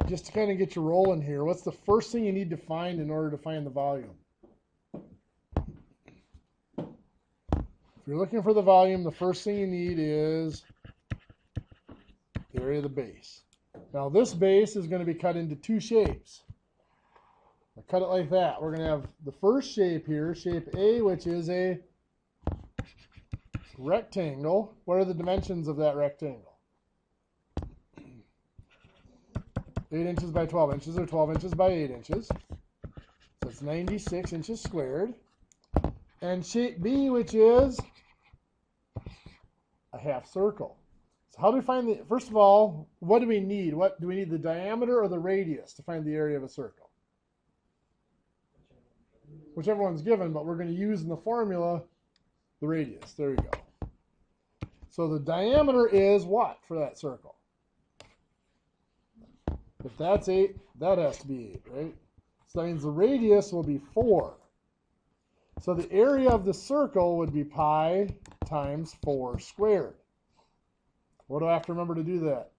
just to kind of get you rolling here, what's the first thing you need to find in order to find the volume? If you're looking for the volume, the first thing you need is the area of the base. Now this base is going to be cut into two shapes. I cut it like that. We're going to have the first shape here, shape A, which is a rectangle. What are the dimensions of that rectangle? 8 inches by 12 inches, or 12 inches by 8 inches. So it's 96 inches squared. And shape B, which is a half circle. So how do we find the, first of all, what do we need? What do we need, the diameter or the radius to find the area of a circle? Whichever one's given, but we're going to use in the formula the radius. There we go. So the diameter is what for that circle? If that's 8, that has to be 8, right? So that means the radius will be 4. So the area of the circle would be pi times 4 squared. What do I have to remember to do that?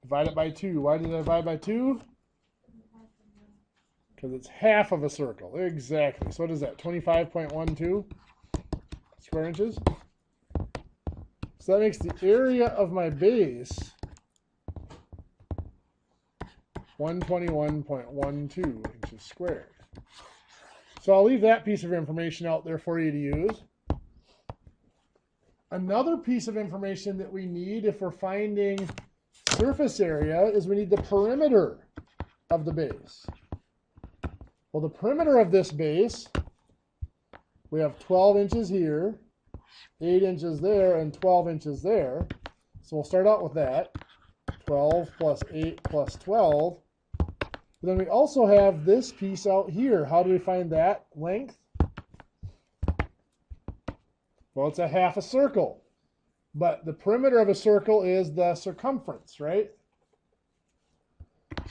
Divide it by 2. Why did I divide by 2? Because it's half of a circle. Exactly. So what is that? 25.12 square inches? So that makes the area of my base 121.12 inches squared. So I'll leave that piece of information out there for you to use. Another piece of information that we need if we're finding surface area is we need the perimeter of the base. Well, the perimeter of this base, we have 12 inches here, 8 inches there, and 12 inches there. So we'll start out with that. 12 plus 8 plus 12. But then we also have this piece out here. How do we find that length? Well, it's a half a circle. But the perimeter of a circle is the circumference, right?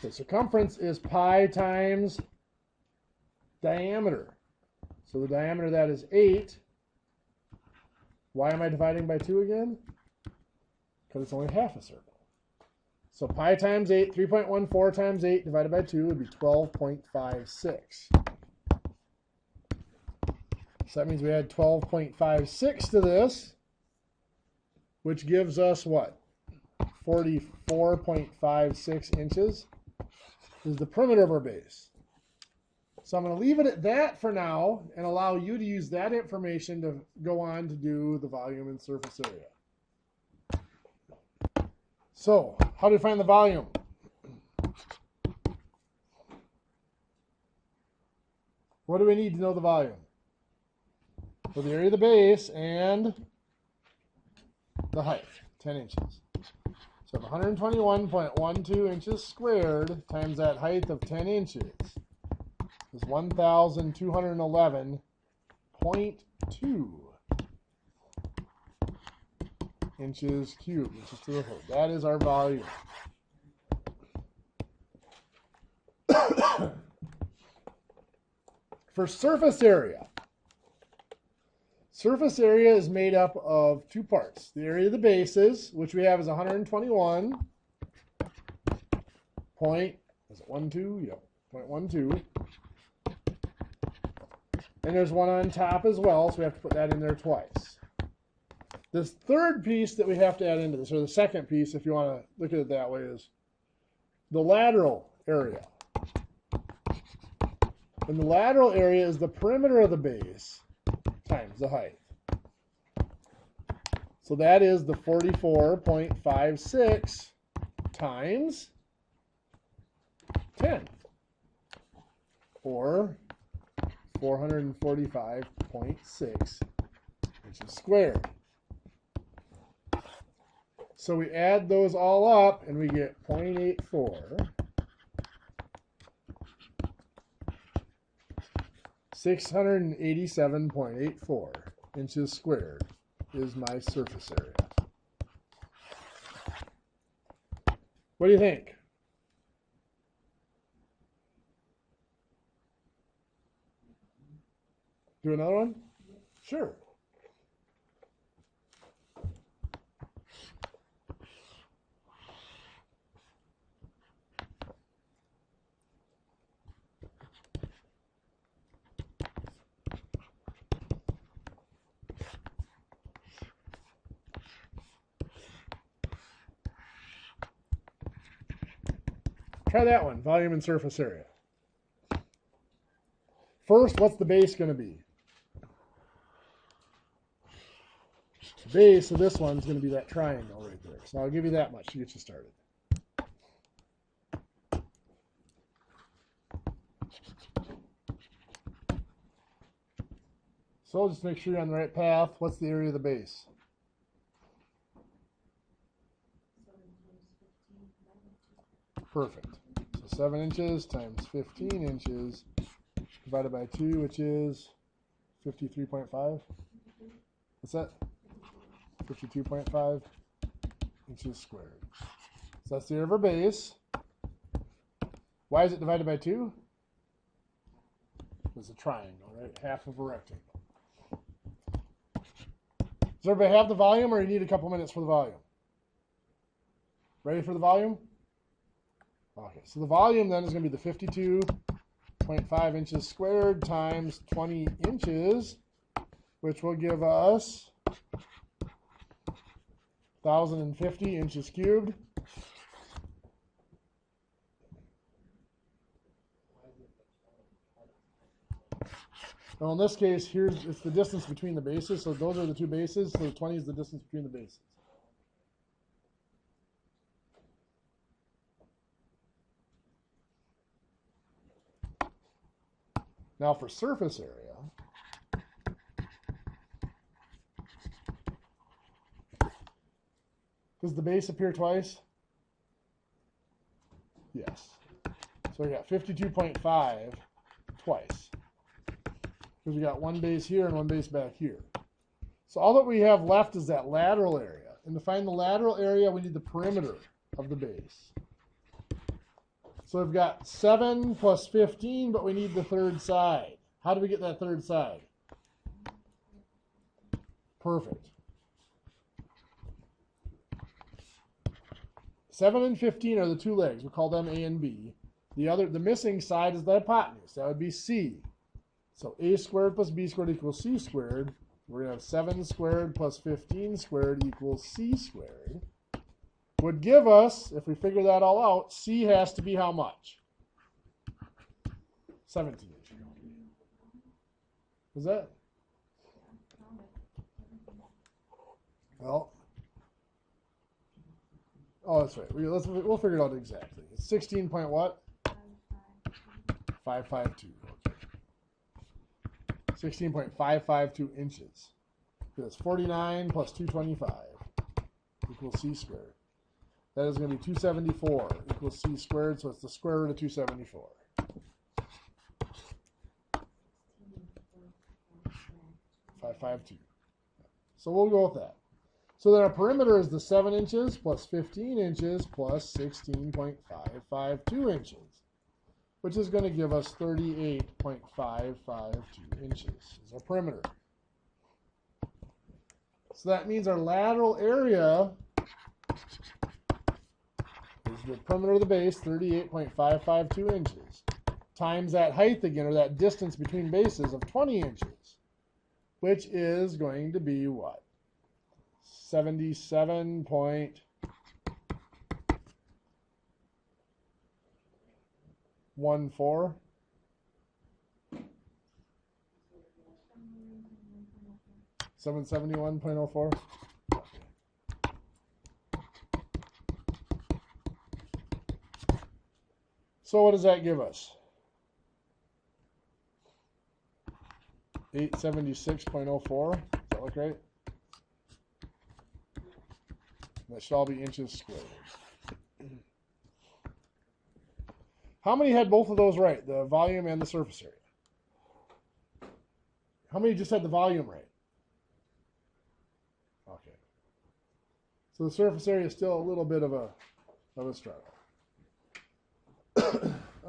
So circumference is pi times diameter. So the diameter of that is 8. Why am I dividing by 2 again? Because it's only half a circle. So pi times 8, 3.14 times 8 divided by 2 would be 12.56. So that means we add 12.56 to this, which gives us what? 44.56 inches is the perimeter of our base. So I'm going to leave it at that for now and allow you to use that information to go on to do the volume and surface area. So, how do we find the volume? What do we need to know the volume? For the area of the base and the height, 10 inches. So 121.12 inches squared times that height of 10 inches is 1,211.2 inches cubed, inches to the whole. That is our volume. For surface area. Surface area is made up of two parts. The area of the bases, which we have is 121 point, is it 12? Yep, 0.12. And there's one on top as well, so we have to put that in there twice. This third piece that we have to add into this, or the second piece, if you want to look at it that way, is the lateral area. And the lateral area is the perimeter of the base times the height. So that is the 44.56 times 10, or 445.6 inches squared. So we add those all up and we get 0.84. 687.84 inches squared is my surface area. What do you think? Do another one? Sure. try that one, volume and surface area. First, what's the base going to be? The base of this one's going to be that triangle right there. So I'll give you that much to get you started. So just make sure you're on the right path. What's the area of the base? Perfect. So 7 inches times 15 inches divided by 2, which is 53.5. What's that? 52.5 inches squared. So that's the area of our base. Why is it divided by 2? It's a triangle, right? Half of a rectangle. Does everybody have the volume, or you need a couple minutes for the volume? Ready for the volume? Okay, so the volume then is going to be the 52.5 inches squared times 20 inches, which will give us 1,050 inches cubed. Well, in this case, it's the distance between the bases, so those are the two bases, so 20 is the distance between the bases. Now for surface area, does the base appear twice? Yes. So we got 52.5 twice. Because we got one base here and one base back here. So all that we have left is that lateral area. And to find the lateral area, we need the perimeter of the base. So we've got 7 plus 15, but we need the third side. How do we get that third side? Perfect. 7 and 15 are the two legs. We call them A and B. The missing side is the hypotenuse. That would be C. So A squared plus B squared equals C squared. We're going to have 7 squared plus 15 squared equals C squared. Would give us, if we figure that all out, C has to be how much? 17 inches. Is that? Well, oh, that's right. We'll figure it out exactly. It's 16 point what? 552. Okay. 16.552 inches. That's 49 plus 225 equals C squared. That is going to be 274 equals C squared, so it's the square root of 274. So we'll go with that. So then our perimeter is the 7 inches plus 15 inches plus 16.552 inches, which is going to give us 38.552 inches is our perimeter. So that means our lateral area is the perimeter of the base, 38.552 inches, times that height again, or that distance between bases of 20 inches, which is going to be what? 77.14. $771.04. So what does that give us? 876.04. Does that look right? That should all be inches squared. How many had both of those right? The volume and the surface area. How many just had the volume right? Okay. So the surface area is still a little bit of a struggle.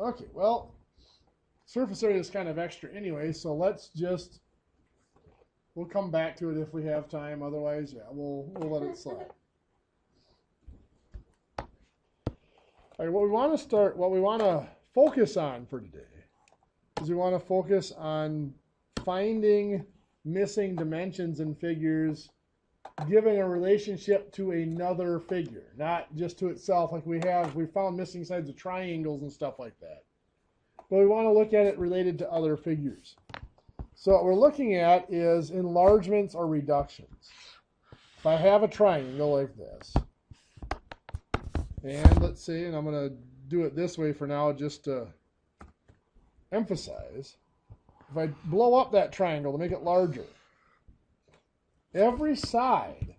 Okay, well, surface area is kind of extra anyway, so we'll come back to it if we have time. Otherwise, yeah, we'll let it slide. All right, what we want to focus on for today is we want to focus on finding missing dimensions in figures giving a relationship to another figure, not just to itself like we found missing sides of triangles and stuff like that. But we want to look at it related to other figures. So what we're looking at is enlargements or reductions. If I have a triangle like this, and let's see, and I'm going to do it this way for now just to emphasize. If I blow up that triangle to make it larger, every side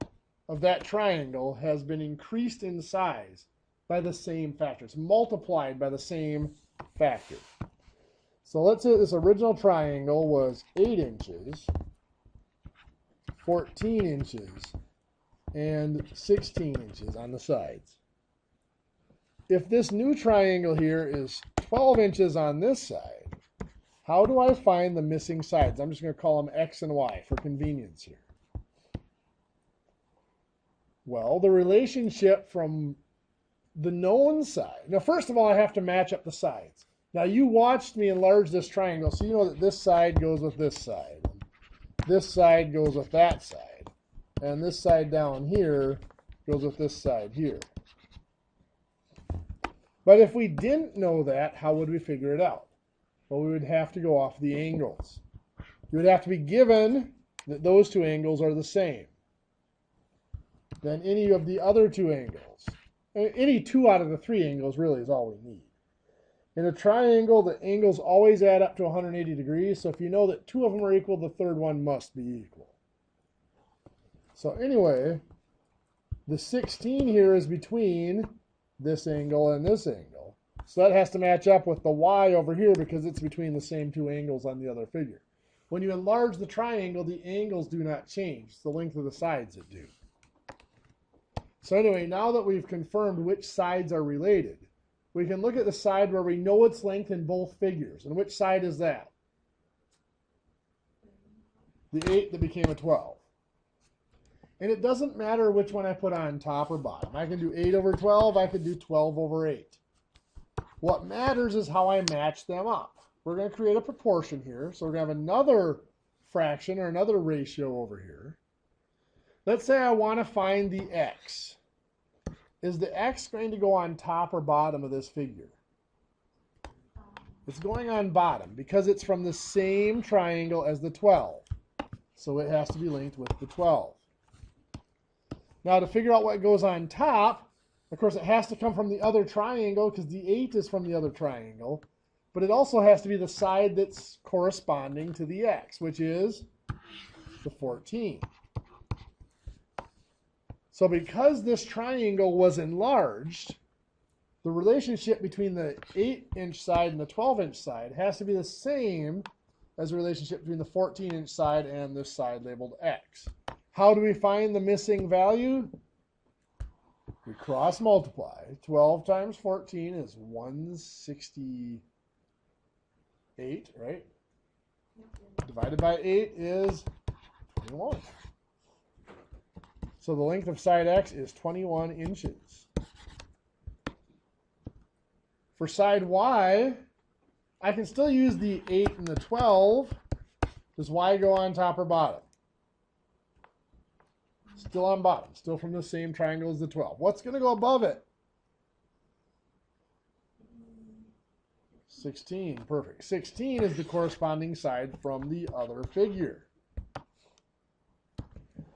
of that triangle has been increased in size by the same factor. It's multiplied by the same factor. So let's say this original triangle was 8 inches, 14 inches, and 16 inches on the sides. If this new triangle here is 12 inches on this side, how do I find the missing sides? I'm just going to call them X and Y for convenience here. Well, the relationship from the known side. Now, first of all, I have to match up the sides. Now, you watched me enlarge this triangle, so you know that this side goes with this side. This side goes with that side. And this side down here goes with this side here. But if we didn't know that, how would we figure it out? Well, we would have to go off the angles. You would have to be given that those two angles are the same. Then any of the other two angles. Any 2 out of the 3 angles really is all we need. In a triangle, the angles always add up to 180 degrees. So if you know that 2 of them are equal, the third one must be equal. So anyway, the 16 here is between this angle and this angle. So that has to match up with the y over here because it's between the same 2 angles on the other figure. When you enlarge the triangle, the angles do not change. It's the length of the sides that do. So anyway, now that we've confirmed which sides are related, we can look at the side where we know its length in both figures. And which side is that? The 8 that became a 12. And it doesn't matter which one I put on top or bottom. I can do 8 over 12. I could do 12 over 8. What matters is how I match them up. We're going to create a proportion here. So we're going to have another fraction or another ratio over here. Let's say I want to find the x. Is the x going to go on top or bottom of this figure? It's going on bottom because it's from the same triangle as the 12. So it has to be linked with the 12. Now to figure out what goes on top, of course it has to come from the other triangle because the 8 is from the other triangle. But it also has to be the side that's corresponding to the x, which is the 14. So because this triangle was enlarged, the relationship between the 8-inch side and the 12-inch side has to be the same as the relationship between the 14-inch side and this side labeled x. How do we find the missing value? We cross multiply. 12 times 14 is 168, right? Divided by 8 is 21. So the length of side x is 21 inches. For side y, I can still use the 8 and the 12. Does y go on top or bottom? Still on bottom. Still from the same triangle as the 12. What's going to go above it? 16. Perfect. 16 is the corresponding side from the other figure.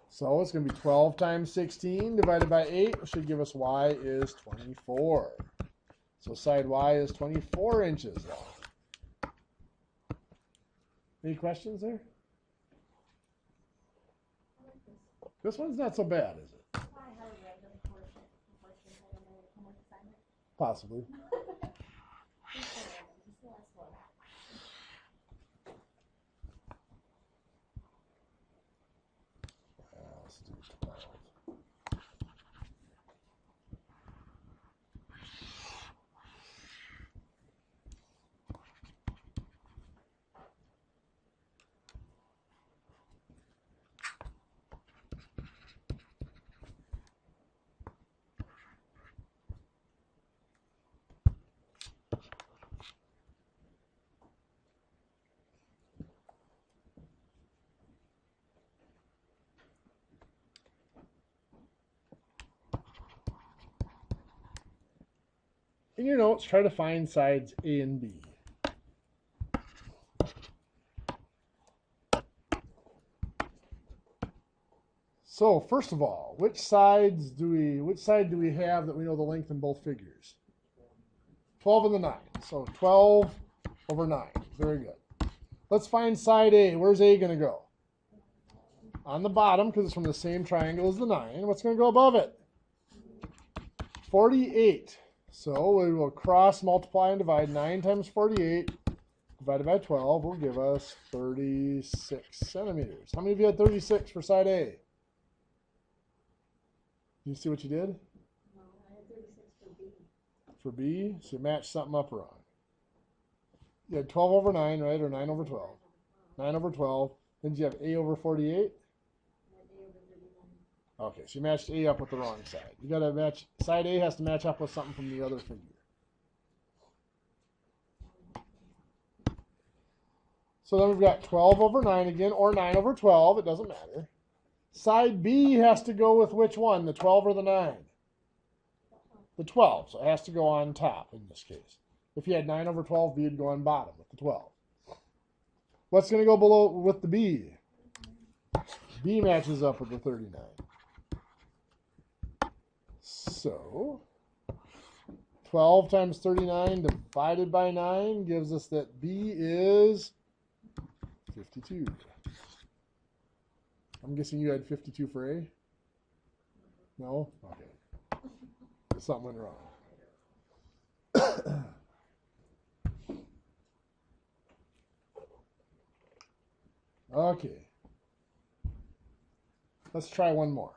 So it's going to be 12 times 16 divided by 8, which should give us y is 24. So side y is 24 inches long. Any questions there? This one's not so bad, is it? Possibly. Let's do 12. in your notes, try to find sides A and B. So first of all, which side do we have that we know the length in both figures? 12 and the 9. So 12 over 9. Very good. Let's find side A. Where's A going to go? On the bottom, because it's from the same triangle as the 9. What's going to go above it? 48. So we will cross multiply and divide. 9 times 48 divided by 12 will give us 36 centimeters. How many of you had 36 for side A? You see what you did? No, I had 36 for B. For B? So you matched something up wrong. You had 12 over 9, right? Or 9 over 12. 9 over 12. Then did you have A over 48? I had A over 39. Okay, so you matched A up with the wrong side. You got to match, side A has to match up with something from the other figure. So then we've got 12 over 9 again, or 9 over 12. It doesn't matter. Side B has to go with which one, the 12 or the 9? The 12, so it has to go on top in this case. If you had 9 over 12, B would go on bottom with the 12. What's going to go below with the B? B matches up with the 39. So 12 times 39 divided by 9 gives us that B is 52. I'm guessing you had 52 for A? No? Okay. Something went wrong. Okay. Let's try one more.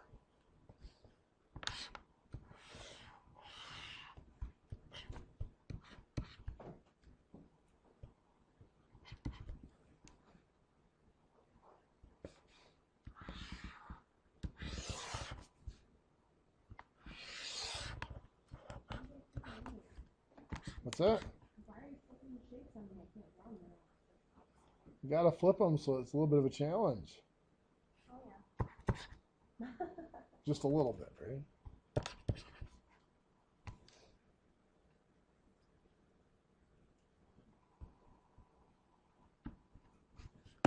What's that? Why are you flipping the shapes on me? I can't draw them. You gotta flip them, so it's a little bit of a challenge. Oh, yeah. Just a little bit, right?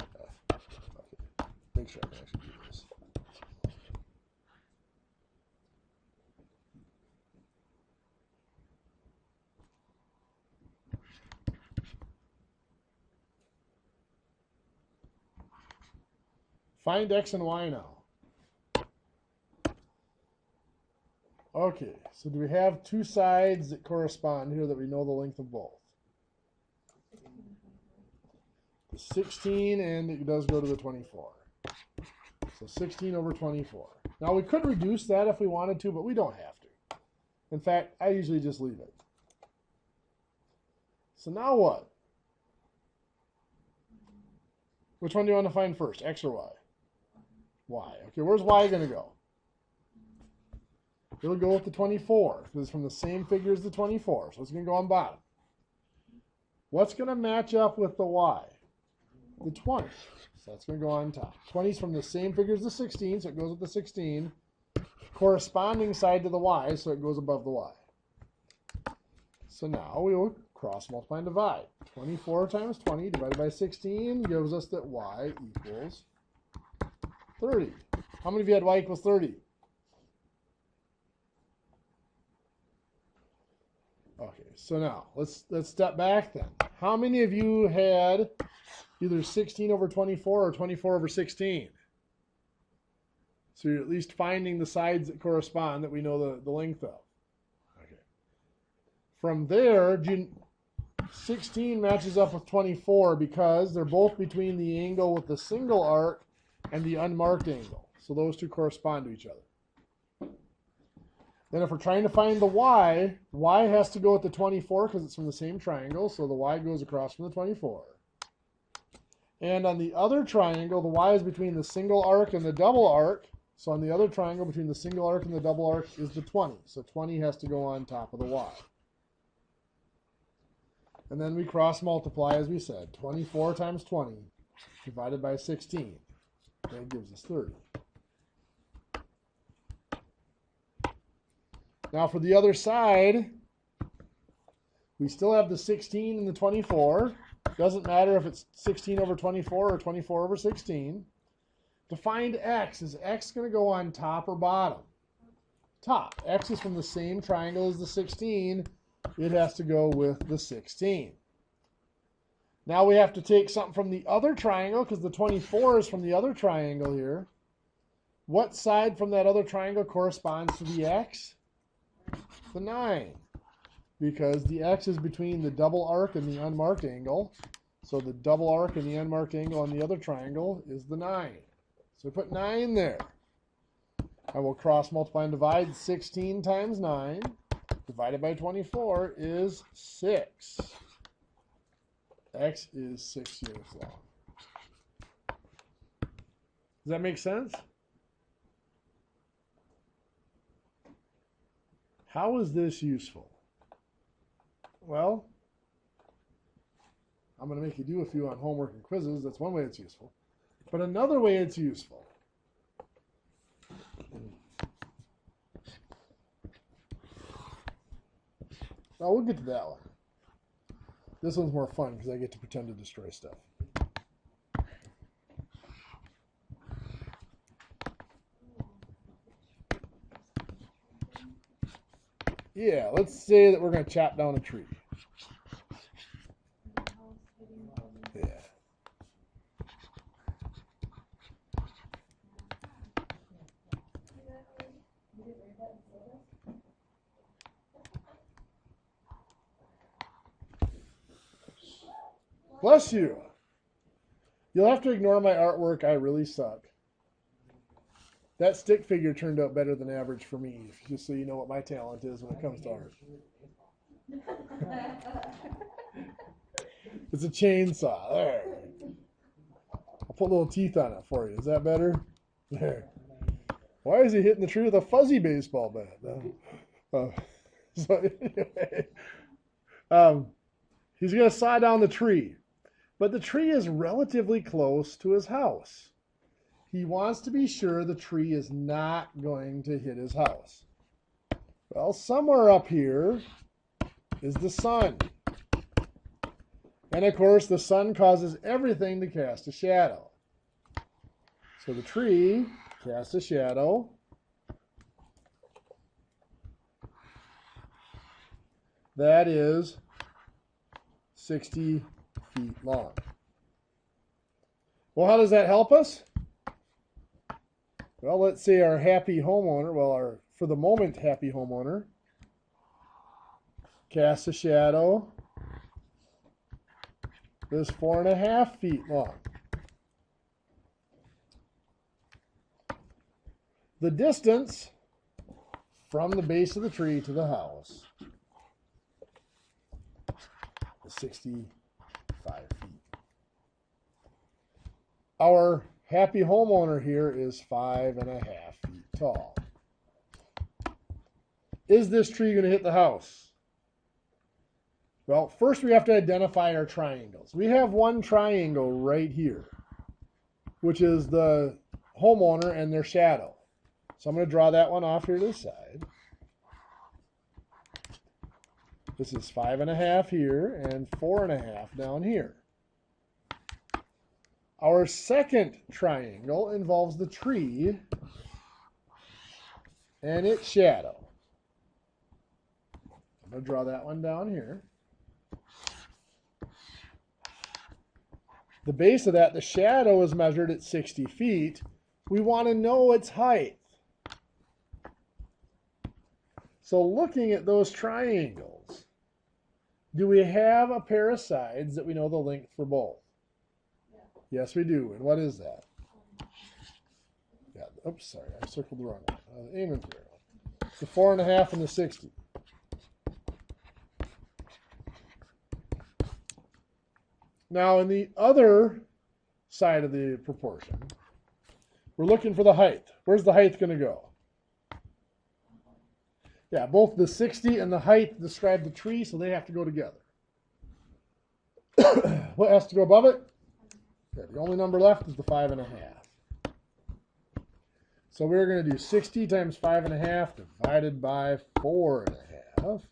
Okay. Make sure I can actually do this. Find X and Y now. Okay, so do we have two sides that correspond here that we know the length of both? The 16, and it does go to the 24. So 16 over 24. Now we could reduce that if we wanted to, but we don't have to. In fact, I usually just leave it. So now what? Which one do you want to find first, X or Y? Y. Okay, where's Y going to go? It'll go with the 24, because it's from the same figure as the 24, so it's going to go on bottom. What's going to match up with the Y? The 20. So that's going to go on top. 20 is from the same figure as the 16, so it goes with the 16. Corresponding side to the Y, so it goes above the Y. So now we will cross multiply and divide. 24 times 20 divided by 16 gives us that Y equals 30. How many of you had Y equals 30? Okay, so now let's step back then. How many of you had either 16 over 24 or 24 over 16? So you're at least finding the sides that correspond that we know the length of. Okay. From there, 16 matches up with 24 because they're both between the angle with the single arc and the unmarked angle. So those two correspond to each other. Then if we're trying to find the Y, Y has to go with the 24 because it's from the same triangle, so the Y goes across from the 24. And on the other triangle, the Y is between the single arc and the double arc, so on the other triangle between the single arc and the double arc is the 20. So 20 has to go on top of the Y. And then we cross multiply, as we said, 24 times 20 divided by 16. That gives us 30. Now for the other side, We still have the 16 and the 24. Doesn't matter if it's 16 over 24 or 24 over 16. To find x, is x going to go on top or bottom? Top. X is from the same triangle as the 16. It has to go with the 16. Now we have to take something from the other triangle because the 24 is from the other triangle here. What side from that other triangle corresponds to the x? The 9. Because the x is between the double arc and the unmarked angle. So the double arc and the unmarked angle on the other triangle is the 9. So we put 9 there. I will cross multiply and divide. 16 times 9 divided by 24 is 6. X is 6 units long. Does that make sense? How is this useful? Well, I'm going to make you do a few on homework and quizzes. That's one way it's useful. But another way it's useful. Well, we'll get to that one. This one's more fun because I get to pretend to destroy stuff. Yeah, let's say that we're going to chop down a tree. Yeah. Bless you. You'll have to ignore my artwork. I really suck. That stick figure turned out better than average for me, just so you know what my talent is when it comes to art. It's a chainsaw. There. I'll put little teeth on it for you. Is that better? There. Why is he hitting the tree with a fuzzy baseball bat? So anyway, he's going to saw down the tree. But the tree is relatively close to his house. He wants to be sure the tree is not going to hit his house. Well, somewhere up here is the sun. And of course, the sun causes everything to cast a shadow. So the tree casts a shadow. That is 60 feet long. Well, how does that help us? Well, let's say our happy homeowner, well, our for the moment happy homeowner, casts a shadow that's 4.5 feet long. The distance from the base of the tree to the house is 65 feet. Our happy homeowner here is 5.5 feet tall. Is this tree going to hit the house? Well, first we have to identify our triangles. We have one triangle right here, which is the homeowner and their shadow. So I'm going to draw that one off here to the side. This is 5.5 here and 4.5 down here. Our second triangle involves the tree and its shadow. I'm going to draw that one down here. The base of that, the shadow, is measured at 60 feet. We want to know its height. So looking at those triangles, do we have a pair of sides that we know the length for both? Yeah. Yes, we do. And what is that? Yeah. Oops, sorry. I circled the wrong one. I was aiming for it. It's the 4.5 and the 60. Now, in the other side of the proportion, we're looking for the height. Where's the height going to go? Yeah, both the 60 and the height describe the tree, so they have to go together. What has to go above it? Okay, the only number left is the 5.5. So we're going to do 60 times 5.5 divided by 4.5.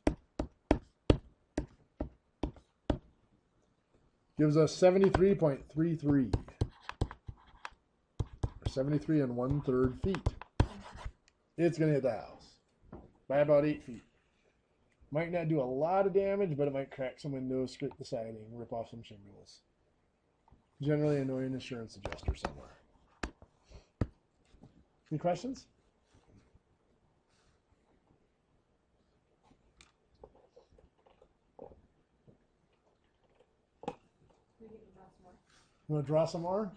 gives us 73.33. Or 73 1/3 feet. It's going to hit the house by about 8 feet. Might not do a lot of damage, but it might crack some windows, scrape the siding, rip off some shingles. Generally annoy an insurance adjuster somewhere. Any questions? You want to draw some more?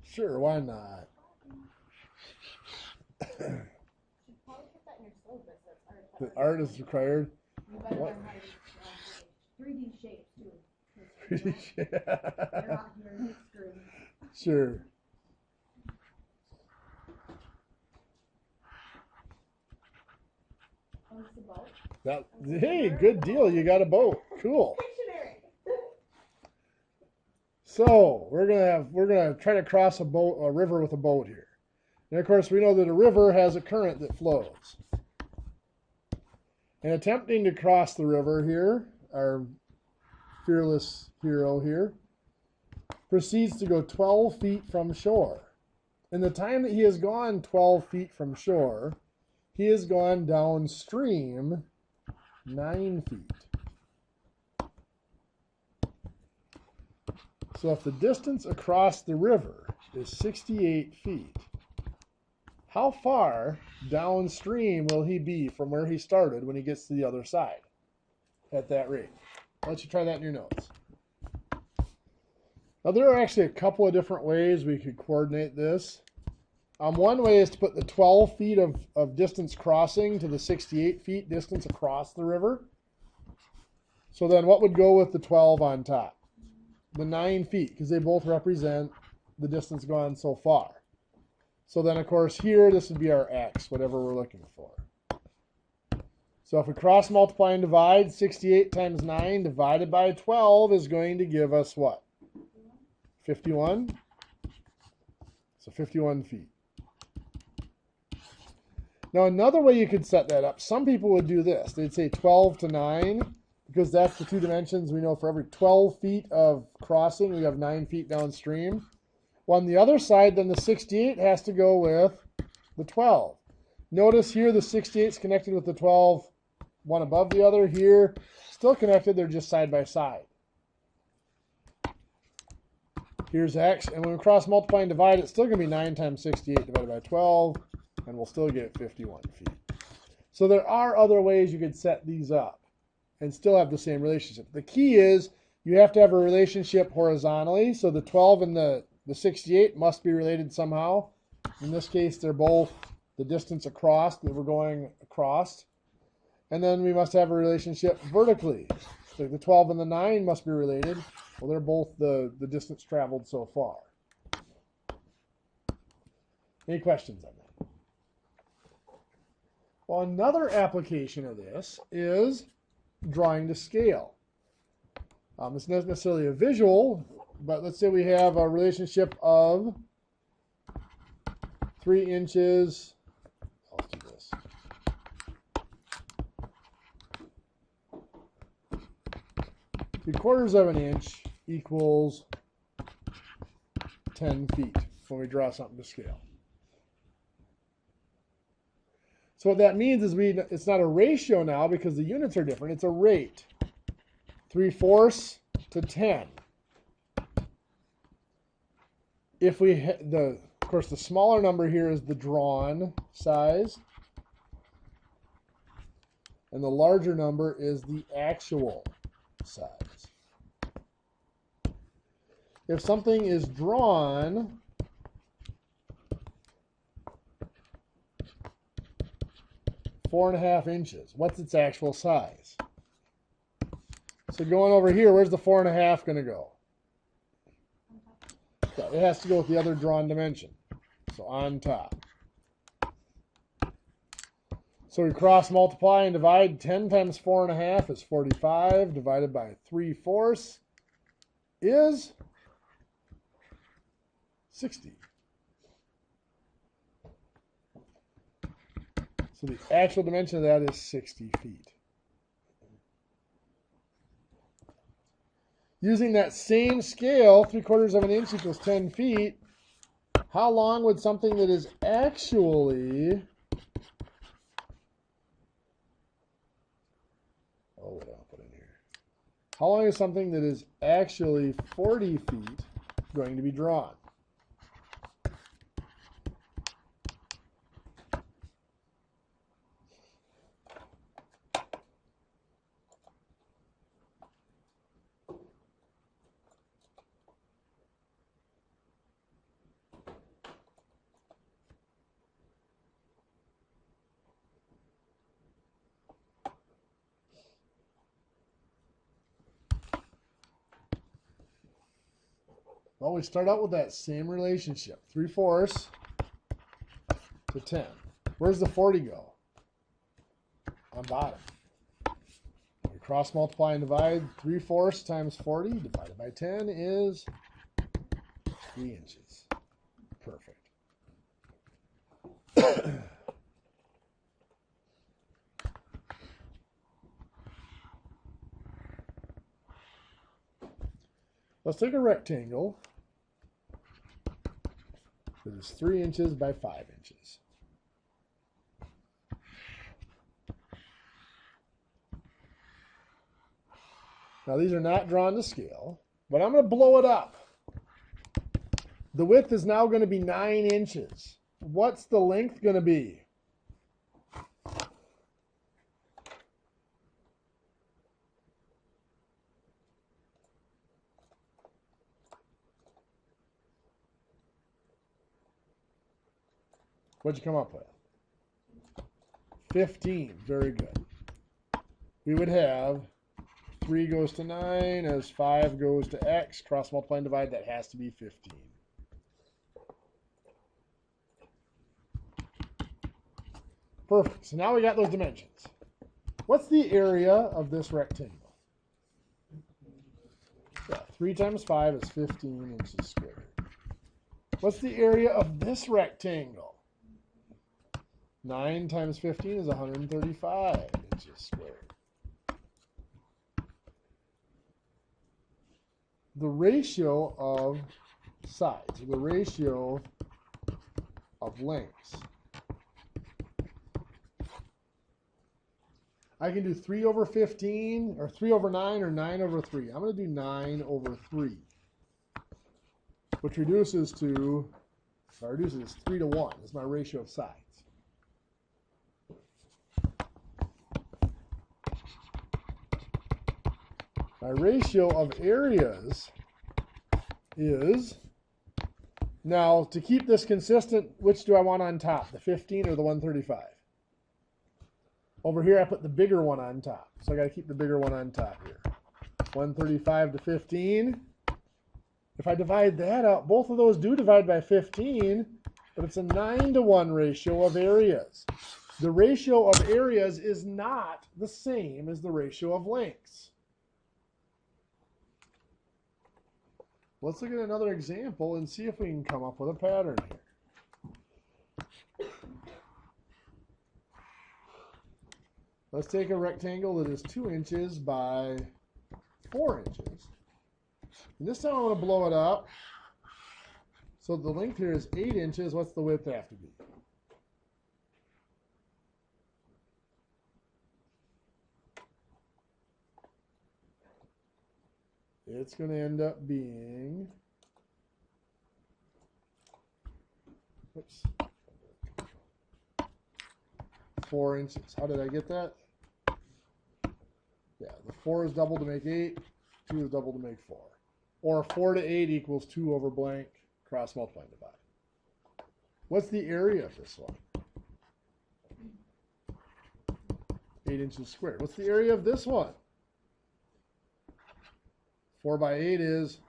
Sure. Sure, why not? Should probably put that in your syllabus. That's art. The art is required. You better What? learn how to 3D shapes too. Pretty They're not here in screen. Sure. Oh, it's a boat. That, hey, good deal. You got a boat. Cool. Dictionary. So we're gonna try to cross a river with a boat here. And of course, we know that a river has a current that flows. And attempting to cross the river here, our fearless hero here proceeds to go 12 feet from shore. In the time that he has gone 12 feet from shore, he has gone downstream 9 feet. So if the distance across the river is 68 feet, how far downstream will he be from where he started when he gets to the other side at that rate? I'll let you try that in your notes. Now there are actually a couple of different ways we could coordinate this. One way is to put the 12 feet of distance crossing to the 68 feet distance across the river. So then what would go with the 12 on top? The 9 feet, because they both represent the distance gone so far. So then, of course, here, this would be our x, whatever we're looking for. So if we cross, multiply, and divide, 68 times 9 divided by 12 is going to give us what? 51? So 51 feet. Now, another way you could set that up, some people would do this. They'd say 12 to 9, because that's the two dimensions we know for every 12 feet of crossing, we have 9 feet downstream. Well, on the other side, then the 68 has to go with the 12. Notice here the 68 is connected with the 12, one above the other. Here, still connected, they're just side by side. Here's x, and when we cross, multiply, and divide, it's still going to be 9 times 68 divided by 12, and we'll still get 51 feet. So there are other ways you could set these up and still have the same relationship. The key is you have to have a relationship horizontally, so the 12 and the 68 must be related somehow. In this case, they're both the distance across that we're going across. And then we must have a relationship vertically. So the 12 and the 9 must be related. Well, they're both the distance traveled so far. Any questions on that? Well, another application of this is drawing to scale. It's not necessarily a visual, but let's say we have a relationship of 3 inches. I'll do this. Three-quarters of an inch equals 10 feet when we draw something to scale. So what that means is it's not a ratio now because the units are different. It's a rate. 3/4 to 10. If we, of course, the smaller number here is the drawn size. And the larger number is the actual size. If something is drawn, 4.5 inches, what's its actual size? So going over here, where's the 4.5 going to go? So it has to go with the other drawn dimension. So on top. So we cross, multiply, and divide. 10 times 4.5 is 45. Divided by 3/4 is 60. So the actual dimension of that is 60 feet. Using that same scale, 3/4 of an inch equals 10 feet. How long would something that is actually, what did I put in here? How long is something that is actually 40 feet going to be drawn? Well, we start out with that same relationship, 3/4 to 10. Where's the 40 go? On bottom. We cross multiply and divide. 3/4 times 40 divided by 10 is 3 inches. Perfect. Let's take a rectangle that is 3 inches by 5 inches. Now these are not drawn to scale, but I'm going to blow it up. The width is now going to be 9 inches. What's the length going to be? What'd you come up with? 15. Very good. We would have 3 goes to 9 as 5 goes to x. Cross multiply and divide. That has to be 15. Perfect. So now we got those dimensions. What's the area of this rectangle? Yeah, 3 times 5 is 15 inches squared. What's the area of this rectangle? 9 times 15 is 135 inches squared. The ratio of sides, the ratio of lengths. I can do 3 over 15, or 3 over 9, or 9 over 3. I'm going to do 9 over 3, which reduces to, 3 to 1. Is my ratio of sides. My ratio of areas is, now to keep this consistent, which do I want on top, the 15 or the 135? Over here I put the bigger one on top, so I got to keep the bigger one on top here. 135 to 15. If I divide that out, both of those do divide by 15, but it's a 9 to 1 ratio of areas. The ratio of areas is not the same as the ratio of lengths. Let's look at another example and see if we can come up with a pattern here. Let's take a rectangle that is 2 inches by 4 inches. And this time I'm going to blow it up. So the length here is 8 inches. What's the width have to be? It's going to end up being, oops, 4 inches. How did I get that? Yeah, the 4 is double to make 8, 2 is double to make 4. Or 4 to 8 equals 2 over blank, cross multiply and divide. What's the area of this one? 8 inches squared. What's the area of this one? 4 by 8 is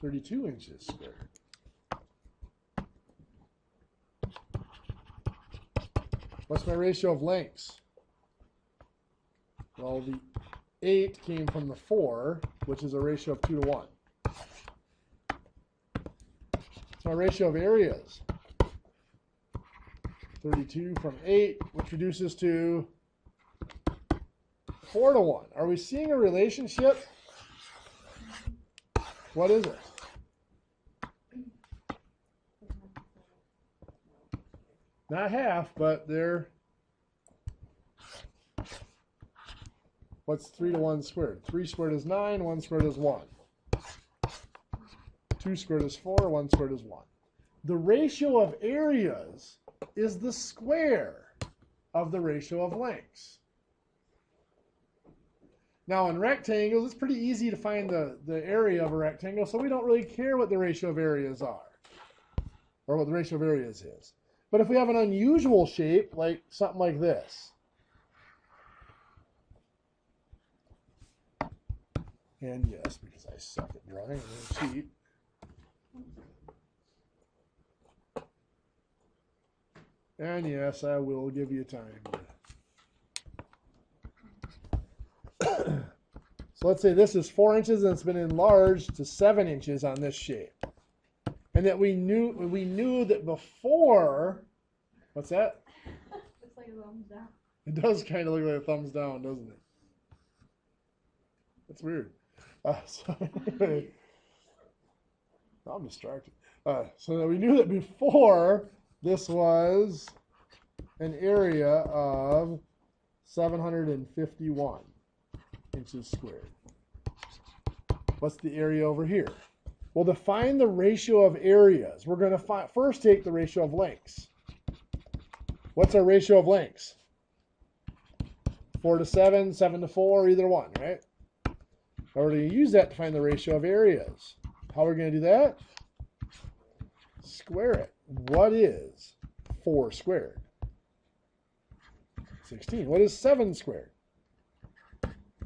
32 inches squared. What's my ratio of lengths? Well, the 8 came from the 4, which is a ratio of 2 to 1. It's my ratio of areas. 32 from 8, which reduces to 4 to 1. Are we seeing a relationship? What is it? Not half, but they're... What's 3 to 1 squared? 3 squared is 9, 1 squared is 1. 2 squared is 4, 1 squared is 1. The ratio of areas is the square of the ratio of lengths. Now in rectangles, it's pretty easy to find the area of a rectangle, so we don't really care what the ratio of areas are, or what the ratio of areas is. But if we have an unusual shape, like something like this, and yes, because I suck at drawing, I'm going to cheat. And yes, I will give you time. So let's say this is 4 inches and it's been enlarged to 7 inches on this shape. And that we knew that before, what's that? Looks like a thumbs down. It does kind of look like a thumbs down, doesn't it? That's weird. So anyway, I'm distracted. So that we knew that before this was an area of 751 inches squared. What's the area over here? Well, to find the ratio of areas, we're going to first take the ratio of lengths. What's our ratio of lengths? 4 to 7, 7 to 4, either one, right? Now we're going to use that to find the ratio of areas. How are we going to do that? Square it. What is 4 squared? 16. What is 7 squared?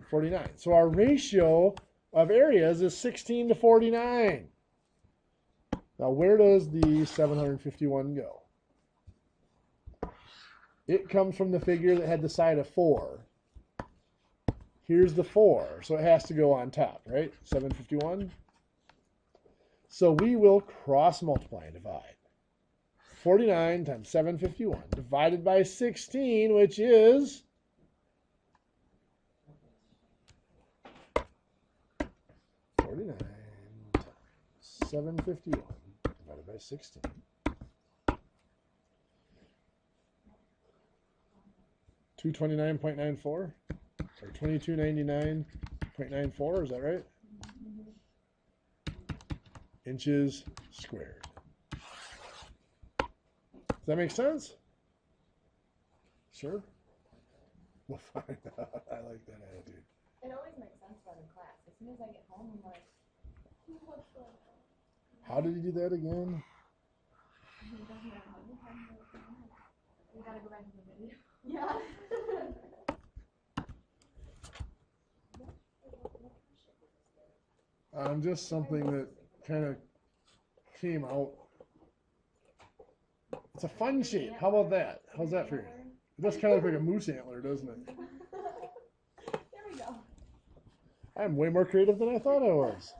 49. So our ratio of areas is 16 to 49. Now where does the 751 go? It comes from the figure that had the side of 4. Here's the 4, so it has to go on top, right? 751. So we will cross multiply and divide. 49 times 751 divided by 16, which is 49 times 751 divided by 16. 229.94 or 2299.94, is that right? Inches squared. Does that make sense? Sure? We'll find out. I like that attitude. It always makes sense when in class. As soon as I get home, I'm like, what's the... How did you do that again? It doesn't matter how many times I do it. We gotta go back to the video. Yeah. Just something that kind of came out. It's a fun shape. How about that? How's that for you? It does kind of look like a moose antler, doesn't it? There we go. I'm way more creative than I thought I was.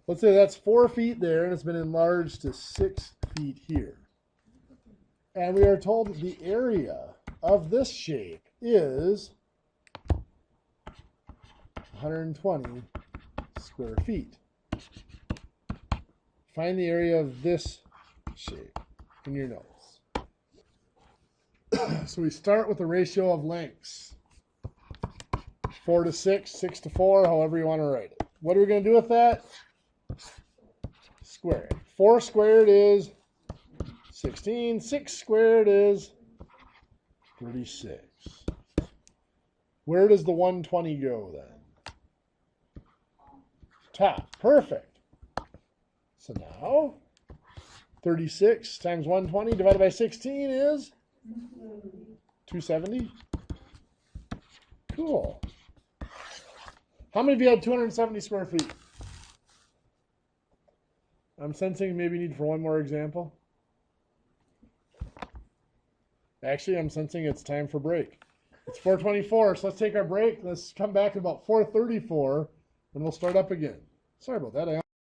Let's say that's 4 feet there, and it's been enlarged to 6 feet here. And we are told that the area of this shape is 120 square feet. Find the area of this shape in your notes. So we start with the ratio of lengths. 4 to 6, 6 to 4, however you want to write it. What are we going to do with that? Square it. 4 squared is 16. 6 squared is 36. Where does the 120 go then? Top. Perfect. So now 36 times 120 divided by 16 is 270. Cool. How many of you had 270 square feet? I'm sensing maybe need for one more example. Actually, I'm sensing it's time for break. It's 4:24, so let's take our break. Let's come back at about 4:34, and we'll start up again. Sorry about that.